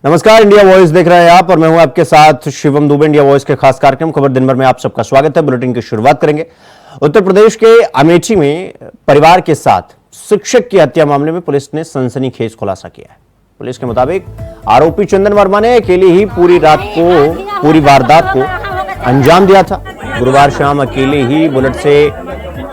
नमस्कार, India voice देख रहे हैं आप और मैं हूं आपके साथ शिवम दुबे। इंडिया वॉइस के खास कार्यक्रम खबर दिन भर में आप सबका स्वागत है। बुलेटिन की शुरुआत करेंगे उत्तर प्रदेश के अमेठी में परिवार के साथ शिक्षक की हत्या मामले में पुलिस ने सनसनीखेज खुलासा किया है। पुलिस के मुताबिक आरोपी चंदन वर्मा ने अकेले ही पूरी वारदात को अंजाम दिया था। गुरुवार शाम अकेले ही बुलेट से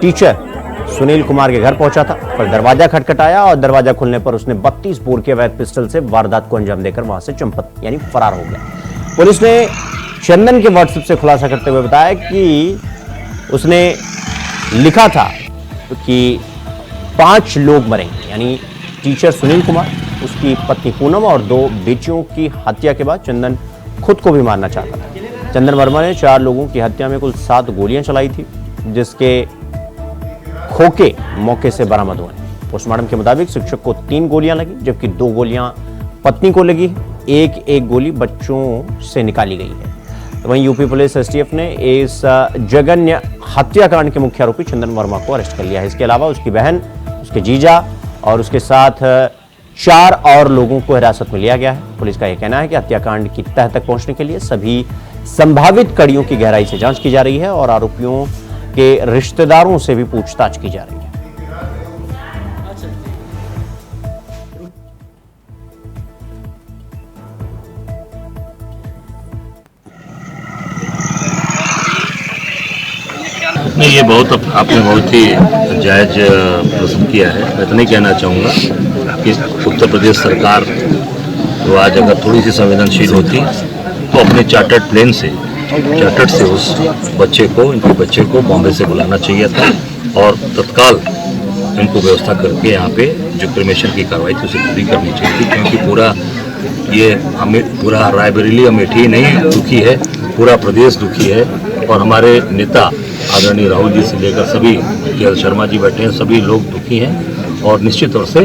टीचर सुनील कुमार के घर पहुंचा था, पर दरवाजा खटखटाया और दरवाजा खुलने पर उसने 32 बोर के अवैध पिस्टल से वारदात को अंजाम देकर वहां से चंपत यानी फरार हो गया। पुलिस ने चंदन के व्हाट्सएप से खुलासा करते हुए बताया कि उसने लिखा था कि 5 लोग मरेंगे, यानी टीचर सुनील कुमार, उसकी पत्नी पूनम और 2 बेटियों की हत्या के बाद चंदन खुद को भी मारना चाहता था। चंदन वर्मा ने 4 लोगों की हत्या में कुल 7 गोलियां चलाई थी, जिसके खोखे मौके से बरामद हुए। पोस्टमार्टम के मुताबिक शिक्षक को 3 गोलियां लगी, जबकि 2 गोलियां पत्नी को लगी। एक गोली बच्चों से निकाली गई है। तो वहीं यूपी पुलिस एसटीएफ ने इस जघन्य हत्याकांड के मुख्य आरोपी चंदन वर्मा को अरेस्ट कर लिया है। इसके अलावा उसकी बहन, उसके जीजा और उसके साथ 4 और लोगों को हिरासत में लिया गया है। पुलिस का यह कहना है कि हत्याकांड की तह तक पहुंचने के लिए सभी संभावित कड़ियों की गहराई से जांच की जा रही है और आरोपियों के रिश्तेदारों से भी पूछताछ की जा रही है। नहीं, ये आपने बहुत ही जायज प्रश्न किया है। मैं तो नहीं कहना चाहूँगा कि उत्तर प्रदेश सरकार तो आज अगर थोड़ी सी संवेदनशील होती तो अपने चार्टर्ड प्लेन से उस इनके बच्चे को बॉम्बे से बुलाना चाहिए था और तत्काल इनको व्यवस्था करके यहाँ पे जो क्रिमेशन की कार्रवाई थी उसे पूरी करनी चाहिए थी, क्योंकि पूरा रायबरेली अमेठी नहीं दुखी है, पूरा प्रदेश दुखी है। और हमारे नेता आदरणीय राहुल जी से लेकर सभी के शर्मा जी बैठे हैं, सभी लोग दुखी हैं और निश्चित तौर से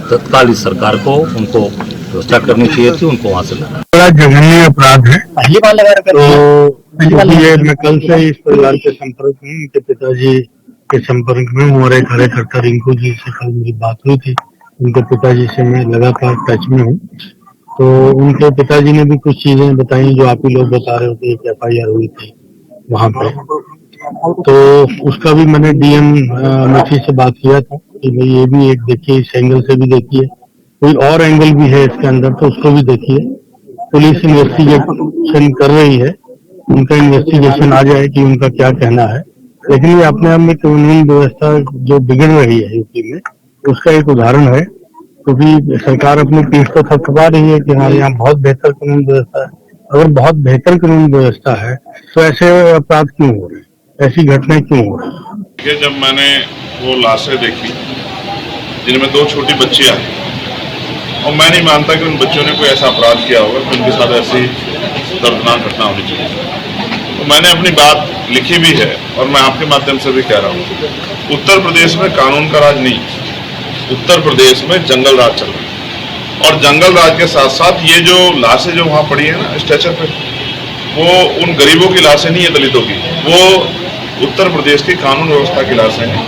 तत्काल इस सरकार को उनको व्यवस्था करनी चाहिए थी, उनको वहाँ से लाना। बड़ा जघन्य अपराध है। मैं कल से इस परिवार के संपर्क में, उनके पिताजी के संपर्क में हूँ और एक कार्यकर्ता रिंकू जी से कल मेरी बात हुई थी। उनके पिताजी से मैं लगातार टच में हूँ, तो उनके पिताजी ने भी कुछ चीजें बताई जो आप ही लोग बता रहे होते। एक FIR हुई थी वहाँ पे, तो उसका भी मैंने DM अमेठी से बात किया था कि भाई ये भी एक देखिए, इस एंगल से भी देखिए, कोई और एंगल भी है इसके अंदर तो उसको भी देखिए। पुलिस इन्वेस्टिगेशन कर रही है, उनका इन्वेस्टिगेशन आ जाए कि उनका क्या कहना है। लेकिन ये अपने आप में कानून व्यवस्था जो बिगड़ रही है यूपी में, उसका एक उदाहरण है, क्योंकि सरकार अपनी पीठ को थपथपा रही है कि हाँ यहाँ बहुत बेहतर कानून व्यवस्था है। अगर बहुत बेहतर कानून व्यवस्था है तो ऐसे अपराध क्यों हो रहे हैं, ऐसी घटनाएं क्यों हो रही है? जब मैंने वो लाशें देखी जिनमें 2 छोटी बच्चियां हैं, और मैं नहीं मानता कि उन बच्चों ने कोई ऐसा अपराध किया होगा कि उनके साथ ऐसी दर्दनाक घटना होनी चाहिए। तो मैंने अपनी बात लिखी भी है और मैं आपके माध्यम से भी कह रहा हूँ, उत्तर प्रदेश में कानून का राज नहीं, उत्तर प्रदेश में जंगल राज चल रहा है। और जंगल राज के साथ साथ ये जो लाशें जो वहाँ पड़ी है ना स्ट्रेचर पे, वो उन गरीबों की लाशें नहीं है, दलितों की, वो उत्तर प्रदेश की कानून व्यवस्था की लाशें हैं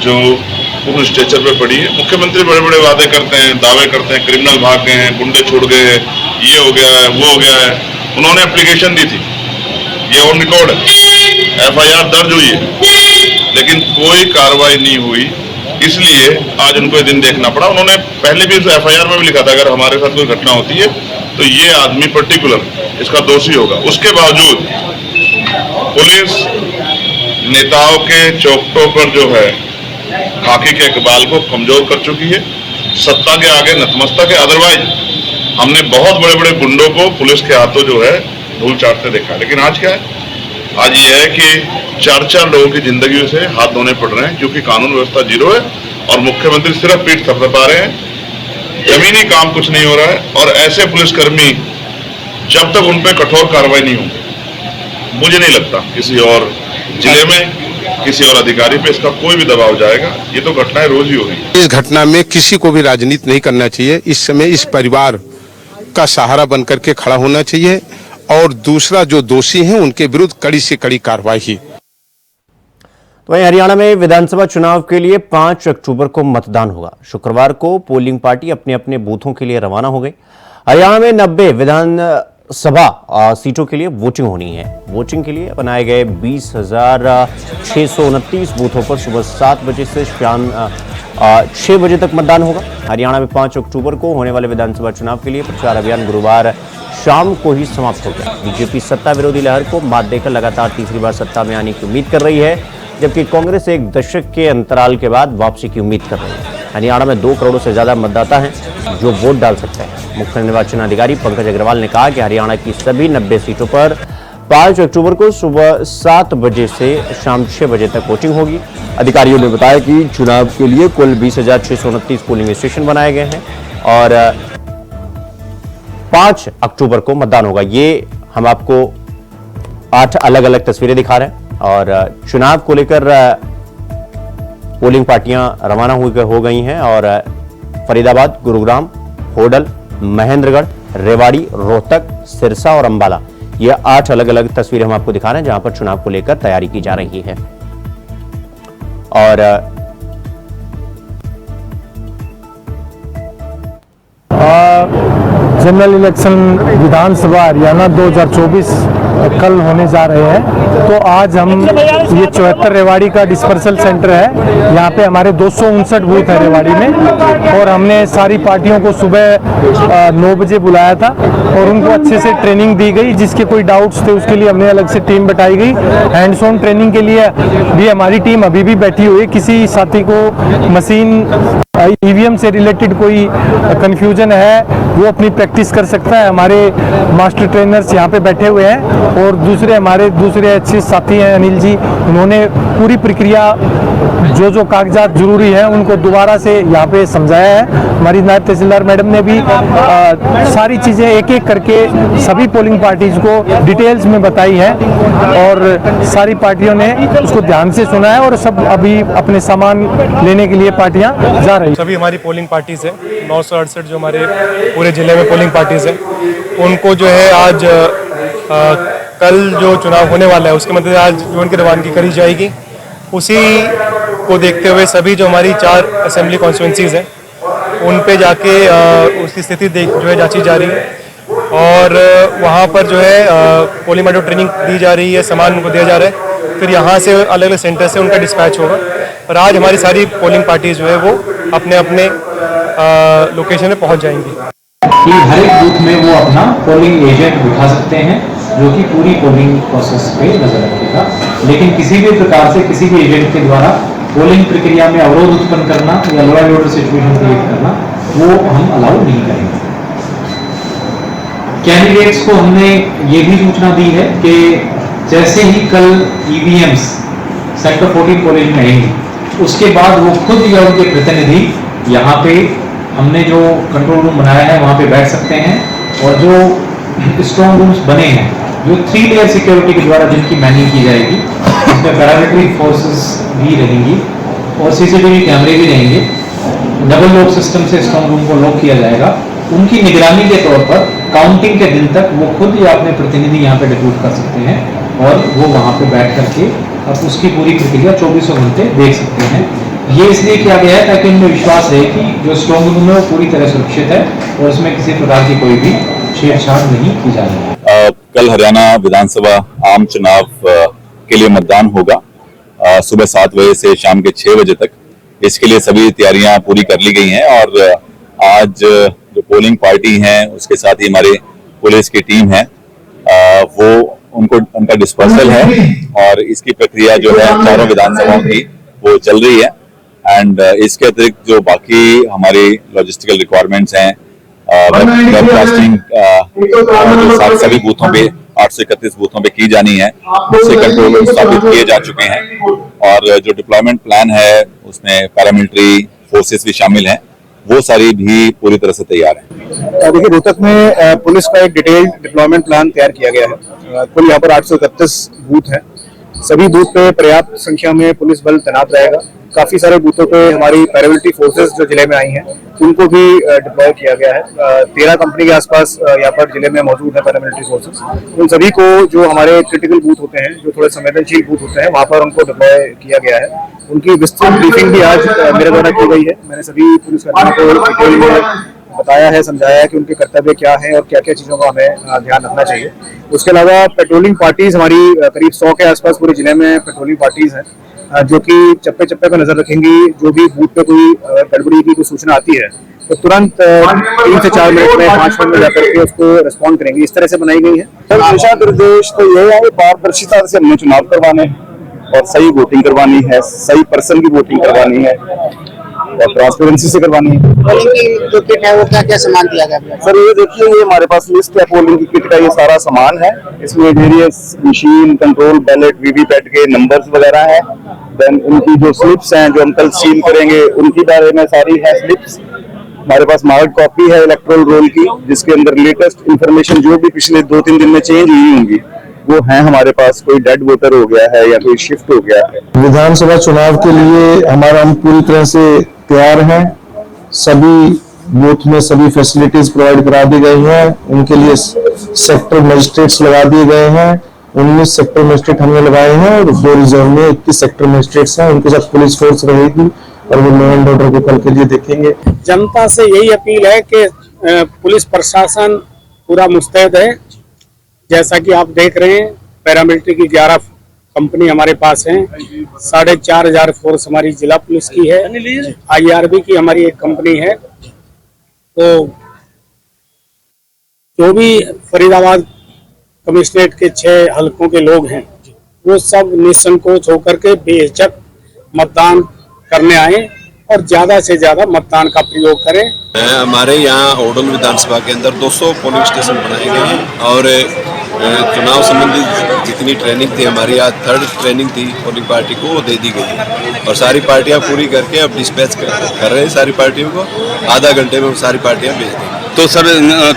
जो उन स्ट्रेचर पे पड़ी है। मुख्यमंत्री बड़े बड़े वादे करते हैं, दावे करते हैं, क्रिमिनल भाग गए हैं, गुंडे छूट गए हैं, ये हो गया है, वो हो गया है। उन्होंने एप्लीकेशन दी थी, ये ऑन रिकॉर्ड है, FIR दर्ज हुई है, लेकिन कोई कार्रवाई नहीं हुई, इसलिए आज उनको दिन देखना पड़ा। उन्होंने पहले भी FIR में भी लिखा था अगर हमारे साथ कोई घटना होती है तो ये आदमी पर्टिकुलर इसका दोषी होगा। उसके बावजूद पुलिस नेताओं के चौखटों पर जो है खाकी के इकबाल को कमजोर कर चुकी है, सत्ता के आगे नतमस्तक है। अदरवाइज हमने बहुत बड़े बड़े गुंडों को पुलिस के हाथों जो है धूल चाटते देखा, लेकिन आज क्या है, आज ये है कि 4 लोगों की जिंदगी से हाथ धोने पड़ रहे हैं, क्योंकि कानून व्यवस्था जीरो है और मुख्यमंत्री सिर्फ पीठ थपथपा रहे हैं, जमीनी काम कुछ नहीं हो रहा है। और ऐसे पुलिसकर्मी जब तक उन पर कठोर कार्रवाई नहीं होगी, मुझे नहीं लगता किसी और जिले में किसी और अधिकारी पे इसका कोई भी दबाव जाएगा। ये तो घटनाएं रोज ही हो रही। इस घटना में किसी को भी राजनीति नहीं करना चाहिए। इस समय इस परिवार का सहारा बनकर के खड़ा होना चाहिए और दूसरा जो दोषी हैं उनके विरुद्ध कड़ी से कड़ी कार्रवाई। तो वहीं हरियाणा में विधानसभा चुनाव के लिए 5 अक्टूबर को मतदान होगा। शुक्रवार को पोलिंग पार्टी अपने अपने बूथों के लिए रवाना हो गई। हरियाणा में 90 विधानसभा सीटों के लिए वोटिंग होनी है। वोटिंग के लिए बनाए गए 20,629 बूथों पर सुबह 7 बजे से शाम 6 बजे तक मतदान होगा। हरियाणा में 5 अक्टूबर को होने वाले विधानसभा चुनाव के लिए प्रचार अभियान गुरुवार शाम को ही समाप्त हो गया। बीजेपी सत्ता विरोधी लहर को मात देकर लगातार तीसरी बार सत्ता में आने की उम्मीद कर रही है, जबकि कांग्रेस एक दशक के अंतराल के बाद वापसी की उम्मीद कर रही है। हरियाणा में 2 करोड़ से ज्यादा मतदाता हैं जो वोट डाल सकते हैं। मुख्य निर्वाचन अधिकारी पंकज अग्रवाल ने कहा कि हरियाणा की सभी 90 सीटों पर 5 अक्टूबर को सुबह 7 बजे से शाम 6 बजे तक वोटिंग होगी। अधिकारियों ने बताया कि चुनाव के लिए कुल 20,629 पोलिंग स्टेशन बनाए गए हैं और 5 अक्टूबर को मतदान होगा। ये हम आपको 8 अलग अलग तस्वीरें दिखा रहे हैं और चुनाव को लेकर पोलिंग पार्टियां रवाना हो गई हैं और फरीदाबाद, गुरुग्राम, होडल, महेंद्रगढ़, रेवाड़ी, रोहतक, सिरसा और अंबाला, ये 8 अलग अलग तस्वीरें हम आपको दिखा रहे हैं जहां पर चुनाव को लेकर तैयारी की जा रही है। और जनरल इलेक्शन विधानसभा हरियाणा 2024 कल होने जा रहे हैं। तो आज हम ये 74 रेवाड़ी का डिस्पर्सल सेंटर है, यहाँ पे हमारे 259 बूथ है रेवाड़ी में और हमने सारी पार्टियों को सुबह 9 बजे बुलाया था और उनको अच्छे से ट्रेनिंग दी गई। जिसके कोई डाउट्स थे उसके लिए हमने अलग से टीम बैठाई गई। हैंड्स ऑन ट्रेनिंग के लिए भी हमारी टीम अभी भी बैठी हुई है। किसी साथी को मशीन ईवीएम से रिलेटेड कोई कंफ्यूजन है वो अपनी प्रैक्टिस कर सकता है। हमारे मास्टर ट्रेनर्स यहाँ पे बैठे हुए हैं और हमारे दूसरे अच्छे साथी हैं अनिल जी, उन्होंने पूरी प्रक्रिया जो कागजात जरूरी है उनको दोबारा से यहाँ पे समझाया है। हमारी नायब तहसीलदार मैडम ने भी सारी चीज़ें एक एक करके सभी पोलिंग पार्टीज को डिटेल्स में बताई है और सारी पार्टियों ने उसको ध्यान से सुना है और सब अभी अपने सामान लेने के लिए पार्टियां जा रही हैं। सभी हमारी पोलिंग पार्टीज हैं, 968 जो हमारे पूरे जिले में पोलिंग पार्टीज हैं, उनको जो है आज कल जो चुनाव होने वाला है उसके मद्देनजर आज जो उनकी रवानगी करी जाएगी। उसी को देखते हुए सभी जो हमारी 4 असेंबली कॉन्स्टिट्यूंसीज हैं उन पे जाके उसकी स्थिति जो है जांची जा रही है और वहाँ पर जो है पोलिंग पार्टी को ट्रेनिंग दी जा रही है, सामान उनको दिया जा रहा है, फिर यहाँ से अलग अलग सेंटर से उनका डिस्पैच होगा और आज हमारी सारी पोलिंग पार्टीज जो है वो अपने अपने लोकेशन में पहुँच जाएंगी। कि हर एक बूथ में वो अपना पोलिंग एजेंट बिठा सकते हैं जो कि पूरी पोलिंग प्रोसेस पे नजर रखेगा, लेकिन किसी भी प्रकार से किसी भी एजेंट के द्वारा पोलिंग प्रक्रिया में अवरोध उत्पन्न करना या law and order situation create करना वो हम अलाउ नहीं करेंगे। कैंडिडेट्स को हमने ये भी सूचना दी है कि जैसे ही कल ईवीएम्स सेक्टर 14 कॉलेज में आएंगी उसके बाद वो खुद या उनके प्रतिनिधि यहाँ पे हमने जो कंट्रोल रूम बनाया है वहाँ पे बैठ सकते हैं और जो स्ट्रॉन्ग रूम्स बने हैं जो 3 लेयर सिक्योरिटी के द्वारा जिनकी मैनिंग की जाएगी, उसमें पैरामिलिट्री फोर्सेस भी रहेंगी और सीसीटीवी कैमरे भी रहेंगे। डबल लॉक सिस्टम से स्ट्रॉन्ग रूम को लॉक किया जाएगा। उनकी निगरानी के तौर पर काउंटिंग के दिन तक वो खुद या अपने प्रतिनिधि यहाँ पे रिक्रूट कर सकते हैं और वो वहाँ पे बैठ करके अब उसकी पूरी प्रक्रिया 24 घंटे देख सकते हैं। ये इसलिए किया गया है ताकि उनमें विश्वास रहे कि जो स्ट्रॉन्ग रूम है वो पूरी तरह सुरक्षित है और उसमें किसी प्रकार की कोई भी छेड़छाड़ नहीं की जा रही है। कल हरियाणा विधानसभा आम चुनाव के लिए मतदान होगा सुबह 7 बजे से शाम के 6 बजे तक। इसके लिए सभी तैयारियां पूरी कर ली गई हैं और आज जो पोलिंग पार्टी हैं उसके साथ ही हमारे पुलिस की टीम है वो उनका डिस्पर्सल है और इसकी प्रक्रिया जो है चारों विधानसभाओं की वो चल रही है। एंड इसके अतिरिक्त जो बाकी हमारी लॉजिस्टिकल रिक्वायरमेंट्स हैं वेबकास्टिंग सभी बूथों पे 831 बूथों पे की जानी है, उससे कंट्रोल रूम स्थापित किए जा चुके हैं और जो डिप्लॉयमेंट प्लान है उसमें पैरामिलिट्री फोर्सेस भी शामिल हैं, वो सारी भी पूरी तरह से तैयार है। देखिए रोहतक में पुलिस का एक डिटेल्ड डिप्लॉयमेंट प्लान तैयार किया गया है। कुल यहाँ पर 831 बूथ हैं। सभी बूथ पे पर्याप्त संख्या में पुलिस बल तैनात रहेगा। काफी सारे बूथों पे हमारी पैरामिलिट्री फोर्सेस जो जिले में आई हैं उनको भी डिप्लॉय किया गया है। 13 कंपनी के आसपास यहाँ पर जिले में मौजूद है पैरामिलिट्री फोर्सेस। उन सभी को जो हमारे क्रिटिकल बूथ होते हैं, जो थोड़े संवेदनशील बूथ होते हैं, वहाँ पर उनको डिप्लॉय किया गया है। उनकी विस्तृत ब्रीफिंग भी आज मेरे द्वारा की गई है। मैंने सभी पुलिसकर्मियों को डिटेल में बताया है, समझाया है कि उनके कर्तव्य क्या है और क्या क्या चीज़ों का हमें ध्यान रखना चाहिए। उसके अलावा पेट्रोलिंग पार्टीज हमारी करीब 100 के आसपास पूरे जिले में पेट्रोलिंग पार्टीज हैं जो कि चप्पे चप्पे पर नजर रखेंगी। जो भी बूथ पे कोई गड़बड़ी की कोई सूचना आती है तो तुरंत 3 से 4 मिनट में 5 मिनट में जाकर के उसको रिस्पॉन्ड करेंगे। इस तरह से बनाई गई है। दिशा निर्देश तो ये है, पारदर्शिता से हमने चुनाव करवाने और सही वोटिंग करवानी है, सही पर्सन की वोटिंग करवानी है और ट्रांसपेरेंसी से करवानी है। पोलिंग की जो किट है वो क्या क्या सामान दिया गया? सर ये देखिए, ये हमारे पास लिस्ट है पोलिंग की किट का, ये सारा सामान है। इसमें various machine, control, ballot, VVPAT के नंबर्स वगैरह हैं। देन उनकी जो स्लिप्स हैं जो हम कल सील करेंगे उनकी बारे में सारी है स्लिप्स। हमारे पास मार्ड कॉपी है इलेक्ट्रोल रोल की, जिसके अंदर लेटेस्ट इंफॉर्मेशन जो भी पिछले 2-3 दिन में चेंज हुई होंगी वो है हमारे पास। कोई डेड वोटर हो गया है या कोई शिफ्ट हो गया है। विधानसभा चुनाव के लिए हम पूरी तरह से तैयार हैं। सभी बूथ में सभी फैसिलिटीज प्रोवाइड करा दी गई हैं। उनके लिए सेक्टर मजिस्ट्रेट्स लगा दिए गए हैं। 19 सेक्टर मजिस्ट्रेट हमने लगाए हैं और 2 रिजर्व में 21 सेक्टर मजिस्ट्रेट्स हैं। उनके साथ पुलिस फोर्स रहेगी और वो लॉ एंड ऑर्डर को कल के लिए देखेंगे। जनता से यही अपील है कि पुलिस प्रशासन पूरा मुस्तैद है। जैसा कि आप देख रहे हैं, पैरामिलिट्री की 11 कंपनी हमारे पास है। 4,500 फोर्स हमारी जिला पुलिस की है। IRB की हमारी एक कंपनी है। तो जो भी फरीदाबाद कमिश्नरेट के 6 हलकों के लोग हैं वो सब निसंकोच होकर के बेहिचक मतदान करने आए और ज्यादा से ज्यादा मतदान का प्रयोग करें। हमारे यहाँ ओडोल विधानसभा के अंदर 200 पोलिंग स्टेशन बनाए गए हैं और चुनाव संबंधी जितनी ट्रेनिंग थी हमारी, आज 3rd ट्रेनिंग थी पोलिंग पार्टी को, वो दे दी गई और सारी पार्टियां पूरी करके अब डिस्पैच कर रहे हैं सारी पार्टियों को। आधा घंटे में सारी पार्टियां भेज देंगे। तो सर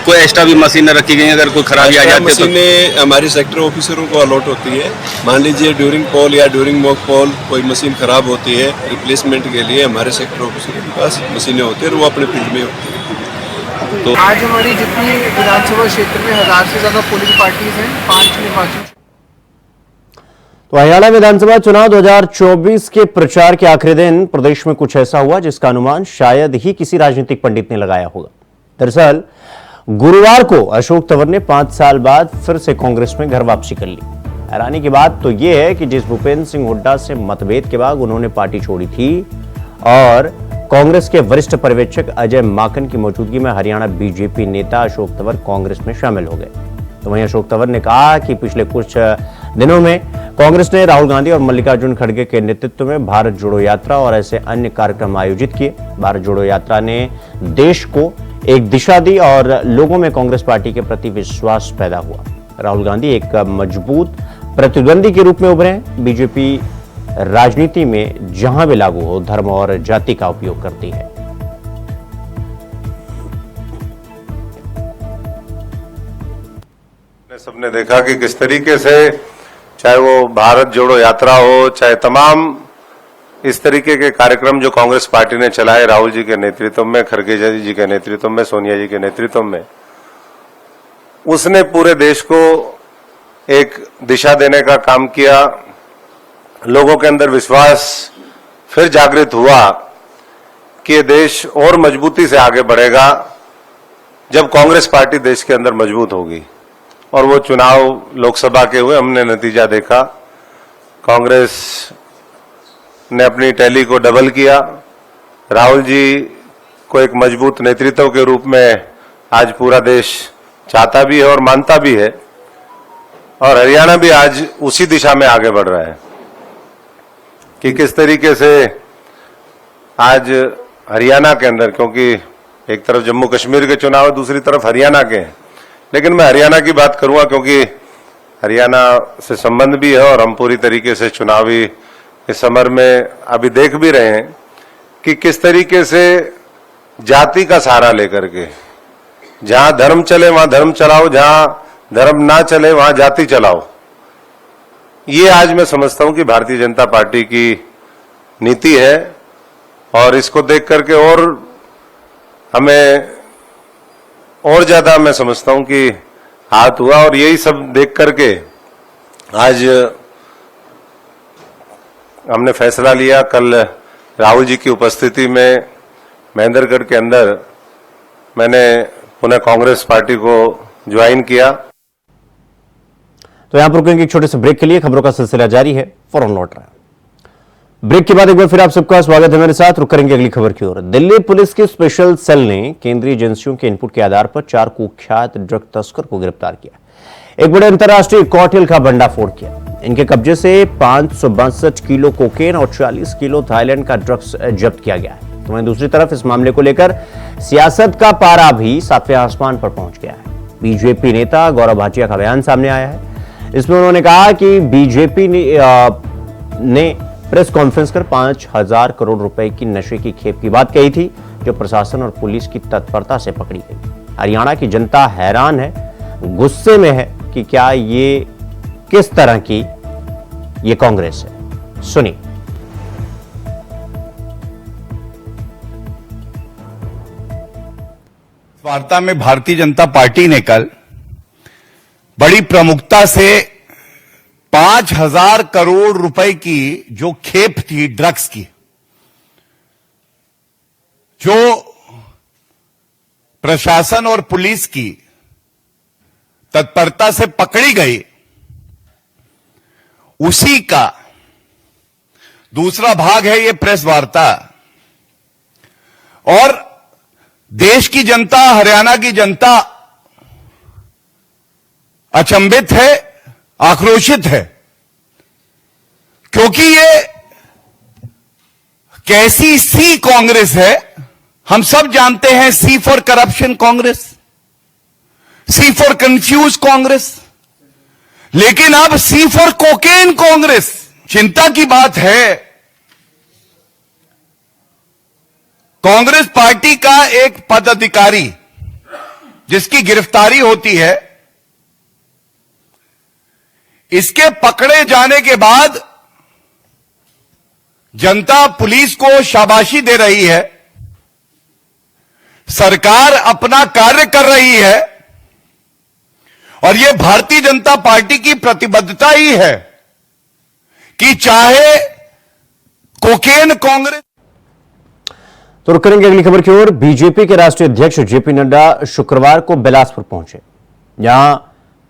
कोई एक्स्ट्रा भी मशीन रखी गई, अगर कोई खराबी आ जाती है तो? मशीनें हमारी सेक्टर ऑफिसरों को अलॉट होती है। मान लीजिए ड्यूरिंग पोल या ड्यूरिंग मॉक पोल कोई मशीन खराब होती है, रिप्लेसमेंट के लिए हमारे सेक्टर ऑफिसरों के पास मशीनें होती है और वो अपने फील्ड में होती है। तो आज हमारी जितनी विधानसभा क्षेत्र में 1000 से ज्यादा पोलिंग पार्टीज हैं, 5 निर्वाचन। तो हरियाणा विधानसभा चुनाव 2024 के प्रचार के आखिरी दिन प्रदेश में कुछ ऐसा हुआ जिसका अनुमान शायद ही किसी राजनीतिक पंडित ने लगाया होगा। दरअसल गुरुवार को अशोक तंवर ने 5 साल बाद फिर से कांग्रेस में घर वापसी कर ली। हैरानी की बात तो यह है कि जिस भूपेंद्र सिंह हुड्डा से मतभेद के बाद उन्होंने पार्टी छोड़ी थी और कांग्रेस के वरिष्ठ पर्यवेक्षक अजय माकन की मौजूदगी में हरियाणा बीजेपी नेता अशोक तंवर कांग्रेस में शामिल हो गए। तो वहीं अशोक तंवर ने कहा कि पिछले कुछ दिनों में कांग्रेस ने राहुल गांधी और मल्लिकार्जुन खड़गे के नेतृत्व में भारत जोड़ो यात्रा और ऐसे अन्य कार्यक्रम आयोजित किए। भारत जोड़ो यात्रा ने देश को एक दिशा दी और लोगों में कांग्रेस पार्टी के प्रति विश्वास पैदा हुआ। राहुल गांधी एक मजबूत प्रतिद्वंदी के रूप में उभरे हैं। बीजेपी राजनीति में जहां भी लागू हो धर्म और जाति का उपयोग करती है। सबने देखा कि किस तरीके से चाहे वो भारत जोड़ो यात्रा हो, चाहे तमाम इस तरीके के कार्यक्रम जो कांग्रेस पार्टी ने चलाए राहुल जी के नेतृत्व में, खड़गे जी के नेतृत्व में, सोनिया जी के नेतृत्व में, उसने पूरे देश को एक दिशा देने का काम किया। लोगों के अंदर विश्वास फिर जागृत हुआ कि ये देश और मजबूती से आगे बढ़ेगा जब कांग्रेस पार्टी देश के अंदर मजबूत होगी। और वो चुनाव लोकसभा के हुए, हमने नतीजा देखा। कांग्रेस ने अपनी टैली को डबल किया। राहुल जी को एक मजबूत नेतृत्व के रूप में आज पूरा देश चाहता भी है और मानता भी है। और हरियाणा भी आज उसी दिशा में आगे बढ़ रहा है कि किस तरीके से आज हरियाणा के अंदर, क्योंकि एक तरफ जम्मू कश्मीर के चुनाव है, दूसरी तरफ हरियाणा के हैं, लेकिन मैं हरियाणा की बात करूंगा क्योंकि हरियाणा से संबंध भी है और हम पूरी तरीके से चुनावी इस समर में अभी देख भी रहे हैं कि किस तरीके से जाति का सहारा लेकर के जहां धर्म चले वहां धर्म चलाओ, जहां धर्म ना चले वहां जाति चलाओ। ये आज मैं समझता हूं कि भारतीय जनता पार्टी की नीति है और इसको देख करके और हमें और ज्यादा मैं समझता हूं कि हाथ हुआ। और यही सब देख करके आज हमने फैसला लिया, कल राहुल जी की उपस्थिति में महेंद्रगढ़ के अंदर मैंने पुनः कांग्रेस पार्टी को ज्वाइन किया। तो यहां पर रुकेंगे एक छोटे से ब्रेक के लिए। खबरों का सिलसिला जारी है, फौरन लौट रहा है। ब्रेक के बाद एक बार फिर आप सबका स्वागत है मेरे साथ। रुक करेंगे अगली खबर की ओर। दिल्ली पुलिस की स्पेशल सेल ने केंद्रीय एजेंसियों के इनपुट के आधार पर 4 कुख्यात ड्रग तस्कर को गिरफ्तार किया। एक बड़े अंतर्राष्ट्रीय कॉकटेल का भंडाफोड़ किया। इनके कब्जे से 562 किलो कोकेन और 40 किलो थाईलैंड का ड्रग्स जब्त किया गया है। तो वहीं दूसरी तरफ इस मामले को लेकर सियासत का पारा भी 7वें आसमान पर पहुंच गया है। बीजेपी नेता गौरव भाटिया का बयान सामने आया है। इसमें उन्होंने कहा कि बीजेपी ने प्रेस कॉन्फ्रेंस कर 5,000 करोड़ रुपए की नशे की खेप की बात कही थी, जो प्रशासन और पुलिस की तत्परता से पकड़ी गई। हरियाणा की जनता हैरान है, गुस्से में है कि क्या ये किस तरह की ये कांग्रेस है। सुनिए। वार्ता में भारतीय जनता पार्टी ने कल बड़ी प्रमुखता से 5,000 करोड़ रुपए की जो खेप थी ड्रग्स की, जो प्रशासन और पुलिस की तत्परता से पकड़ी गई, उसी का दूसरा भाग है ये प्रेस वार्ता। और देश की जनता, हरियाणा की जनता अचंभित है, आक्रोशित है, क्योंकि ये कैसी सी कांग्रेस है। हम सब जानते हैं, C for corruption Congress, C for confuse Congress, लेकिन अब सी फॉर कोकेन कांग्रेस। चिंता की बात है, कांग्रेस पार्टी का एक पदाधिकारी जिसकी गिरफ्तारी होती है, इसके पकड़े जाने के बाद जनता पुलिस को शाबाशी दे रही है, सरकार अपना कार्य कर रही है, और यह भारतीय जनता पार्टी की प्रतिबद्धता ही है कि चाहे कोकेन कांग्रेस। तो रुक करेंगे अगली खबर की ओर। बीजेपी के राष्ट्रीय अध्यक्ष जेपी नड्डा शुक्रवार को बिलासपुर पहुंचे। यहां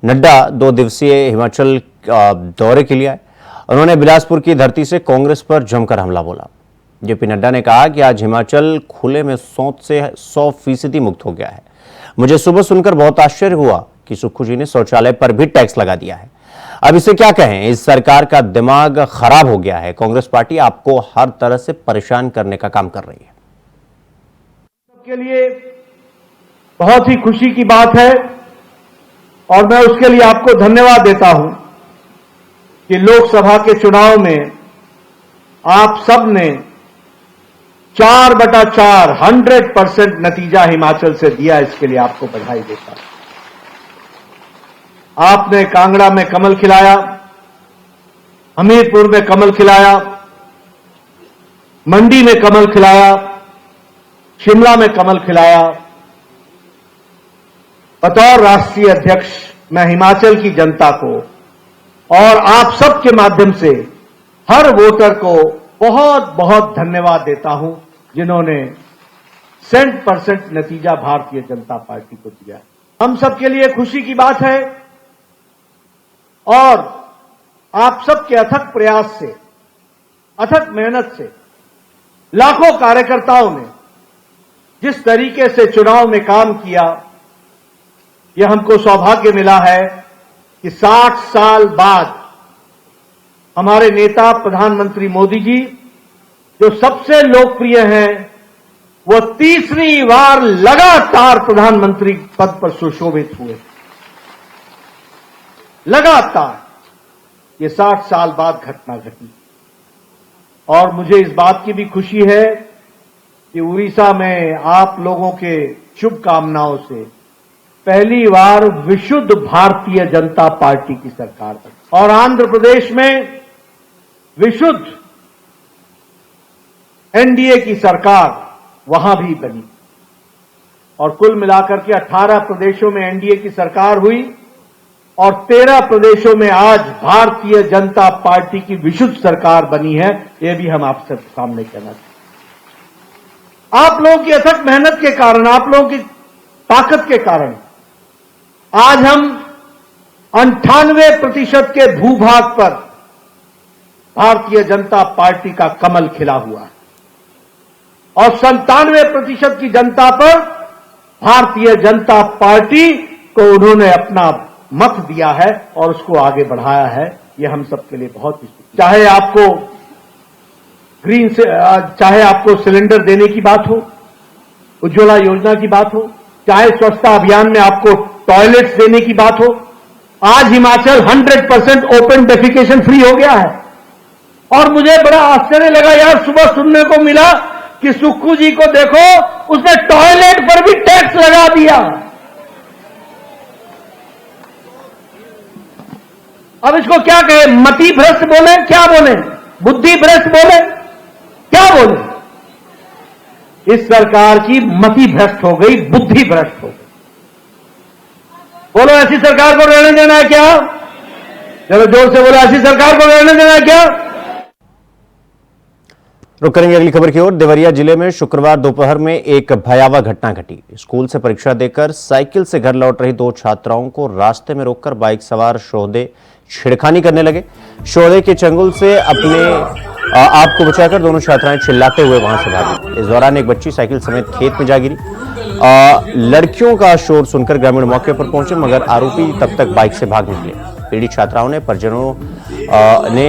नड्डा 2 दिवसीय हिमाचल दौरे के लिए आए। उन्होंने बिलासपुर की धरती से कांग्रेस पर जमकर हमला बोला। जेपी नड्डा ने कहा कि आज हिमाचल खुले में शौच से 100% मुक्त हो गया है। मुझे सुबह सुनकर बहुत आश्चर्य हुआ कि सुक्खू जी ने शौचालय पर भी टैक्स लगा दिया है। अब इसे क्या कहें, इस सरकार का दिमाग खराब हो गया है। कांग्रेस पार्टी आपको हर तरह से परेशान करने का काम कर रही है। के लिए बहुत ही खुशी की बात है और मैं उसके लिए आपको धन्यवाद देता हूं कि लोकसभा के चुनाव में आप सब ने 4/4 100% नतीजा हिमाचल से दिया। इसके लिए आपको बधाई देता हूं। आपने कांगड़ा में कमल खिलाया, हमीरपुर में कमल खिलाया, मंडी में कमल खिलाया, शिमला में कमल खिलाया। बतौर राष्ट्रीय अध्यक्ष मैं हिमाचल की जनता को और आप सब के माध्यम से हर वोटर को बहुत बहुत धन्यवाद देता हूं, जिन्होंने 100% नतीजा भारतीय जनता पार्टी को दिया। हम सबके लिए खुशी की बात है और आप सबके अथक प्रयास से, अथक मेहनत से लाखों कार्यकर्ताओं ने जिस तरीके से चुनाव में काम किया, यह हमको सौभाग्य मिला है कि 60 साल बाद हमारे नेता प्रधानमंत्री मोदी जी, जो सबसे लोकप्रिय हैं, वो तीसरी बार लगातार प्रधानमंत्री पद पर सुशोभित हुए। लगातार ये 60 साल बाद घटना घटी। और मुझे इस बात की भी खुशी है कि उड़ीसा में आप लोगों के शुभकामनाओं से पहली बार विशुद्ध भारतीय जनता पार्टी की सरकार बनी और आंध्र प्रदेश में विशुद्ध एनडीए की सरकार वहां भी बनी। और कुल मिलाकर के 18 प्रदेशों में एनडीए की सरकार हुई और 13 प्रदेशों में आज भारतीय जनता पार्टी की विशुद्ध सरकार बनी है। यह भी हम आप सबके सामने कहना चाहते हैं। आप लोगों की अथक मेहनत के कारण, आप लोगों की ताकत के कारण आज हम 98% के भूभाग पर भारतीय जनता पार्टी का कमल खिला हुआ है और 97% की जनता पर भारतीय जनता पार्टी को उन्होंने अपना मत दिया है और उसको आगे बढ़ाया है। ये हम सबके लिए बहुत ही, चाहे आपको सिलेंडर देने की बात हो, उज्ज्वला योजना की बात हो, चाहे स्वच्छता अभियान में आपको टॉयलेट्स देने की बात हो, आज हिमाचल 100% ओपन डेफिकेशन फ्री हो गया है। और मुझे बड़ा आश्चर्य लगा यार, सुबह सुनने को मिला कि सुक्खू जी को देखो, उसने टॉयलेट पर भी टैक्स लगा दिया। अब इसको क्या कहे, मति भ्रष्ट बोले, क्या बोले, बुद्धि भ्रष्ट बोले, क्या बोले? इस सरकार की मति भ्रष्ट हो गई, बुद्धि भ्रष्ट हो गई। बोलो, ऐसी सरकार को रहने देना है क्या? चलो जोर से बोलो, ऐसी सरकार को रहने देना है क्या? रुक करेंगे अगली खबर की ओर। देवरिया जिले में शुक्रवार दोपहर में एक भयावह घटना घटी। स्कूल से परीक्षा देकर साइकिल से घर लौट रही 2 छात्राओं को रास्ते में रोककर बाइक सवार शोहदे छेड़खानी करने लगे। शोहदे के चंगुल से अपने आप को बचाकर दोनों छात्राएं चिल्लाते हुए वहां से भागी। इस दौरान एक बच्ची साइकिल समेत खेत में जा गिरी। लड़कियों का शोर सुनकर ग्रामीण मौके पर पहुंचे, मगर आरोपी तब तक बाइक से भाग निकले। पीड़ित छात्राओं के परिजनों ने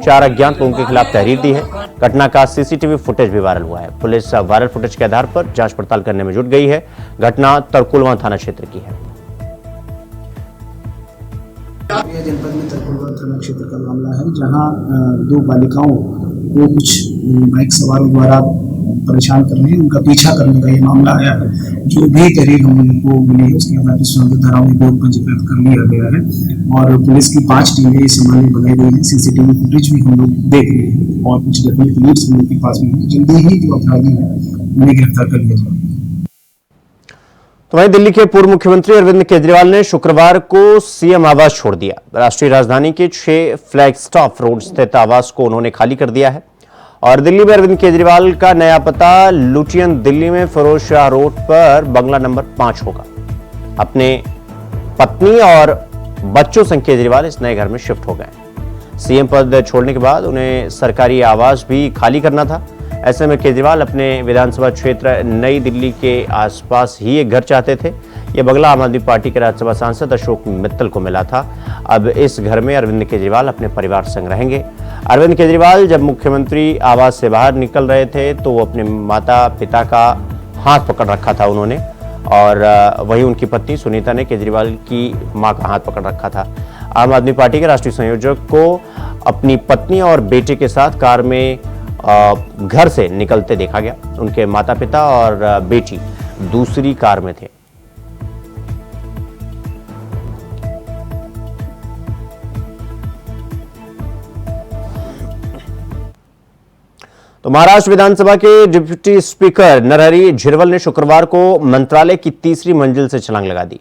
4 अज्ञात लोगों के खिलाफ तहरीर दी है। घटना का सीसीटीवी फुटेज भी वायरल हुआ है। पुलिस वायरल फुटेज के आधार पर जांच पड़ताल करने में जुट गई है। घटना तरकुलवा थाना क्षेत्र की है। जनपद में तरकुलवा थाना क्षेत्र का मामला है, जहां 2 बालिकाओं को कुछ बाइक सवारों द्वारा परेशान करने, उनका पीछा करने का ये मामला आया है। जो भी तहरीर हमको मिली है उसके आधार पर संबंधित धाराओं में कोर्ट पंजीकृत कर लिया गया है और पुलिस की 5 टीमें इस संबंध में बनाई गई है। सीसीटीवी फुटेज भी हम लोग देख रहे हैं और कुछ डेफिनेट लीड्स हम लोग के पास में है। जल्दी ही जो अपराधी है उन्हें गिरफ्तार कर लिया जाएगा। तो वहीं दिल्ली के पूर्व मुख्यमंत्री अरविंद केजरीवाल ने शुक्रवार को सीएम आवास छोड़ दिया। राष्ट्रीय राजधानी के 6 फ्लैगस्टॉप रोड स्थित आवास को उन्होंने खाली कर दिया है और दिल्ली में अरविंद केजरीवाल का नया पता लुटियन दिल्ली में फिरोज शाह रोड पर बंगला नंबर 5 होगा। अपने पत्नी और बच्चों संग केजरीवाल इस नए घर में शिफ्ट हो गए। सीएम पद छोड़ने के बाद उन्हें सरकारी आवास भी खाली करना था। ऐसे में केजरीवाल अपने विधानसभा क्षेत्र नई दिल्ली के आसपास ही एक घर चाहते थे। यह बंगला आम आदमी पार्टी के राज्यसभा सांसद अशोक मित्तल को मिला था। अब इस घर में अरविंद केजरीवाल अपने परिवार संग रहेंगे। अरविंद केजरीवाल जब मुख्यमंत्री आवास से बाहर निकल रहे थे तो वो अपने माता पिता का हाथ पकड़ रखा था उन्होंने, और वहीं उनकी पत्नी सुनीता ने केजरीवाल की मां का हाथ पकड़ रखा था। आम आदमी पार्टी के राष्ट्रीय संयोजक को अपनी पत्नी और बेटे के साथ कार में घर से निकलते देखा गया। उनके माता पिता और बेटी दूसरी कार में थे। तो महाराष्ट्र विधानसभा के डिप्टी स्पीकर नरहरी झिरवल ने शुक्रवार को मंत्रालय की 3री मंजिल से छलांग लगा दी।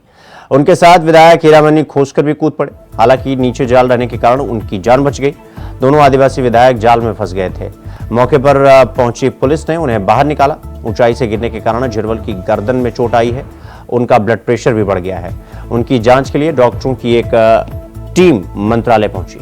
उनके साथ विधायक हीरामणि खोसकर भी कूद पड़े। हालांकि नीचे जाल रहने के कारण उनकी जान बच गई। दोनों आदिवासी विधायक जाल में फंस गए थे। मौके पर पहुंची पुलिस ने उन्हें बाहर निकाला। ऊंचाई से गिरने के कारण झिरवल की गर्दन में चोट आई है। उनका ब्लड प्रेशर भी बढ़ गया है। उनकी जांच के लिए डॉक्टरों की एक टीम मंत्रालय पहुंची।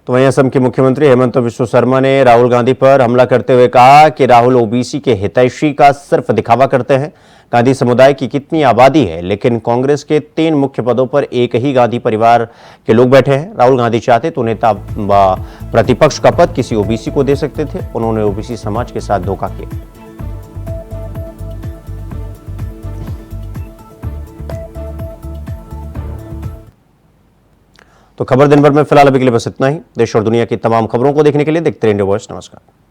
तो वहीं असम के मुख्यमंत्री हेमंत बिस्वा शर्मा ने राहुल गांधी पर हमला करते हुए कहा कि राहुल ओबीसी के हितैषी का सिर्फ दिखावा करते हैं। गांधी समुदाय की कितनी आबादी है, लेकिन कांग्रेस के 3 मुख्य पदों पर एक ही गांधी परिवार के लोग बैठे हैं। राहुल गांधी चाहते तो नेता प्रतिपक्ष का पद किसी ओबीसी को दे सकते थे। उन्होंने ओबीसी समाज के साथ धोखा किया। तो खबर दिन भर में फिलहाल अभी के लिए बस इतना ही। देश और दुनिया की तमाम खबरों को देखने के लिए देखते रहिए इंडिया वॉइस। नमस्कार।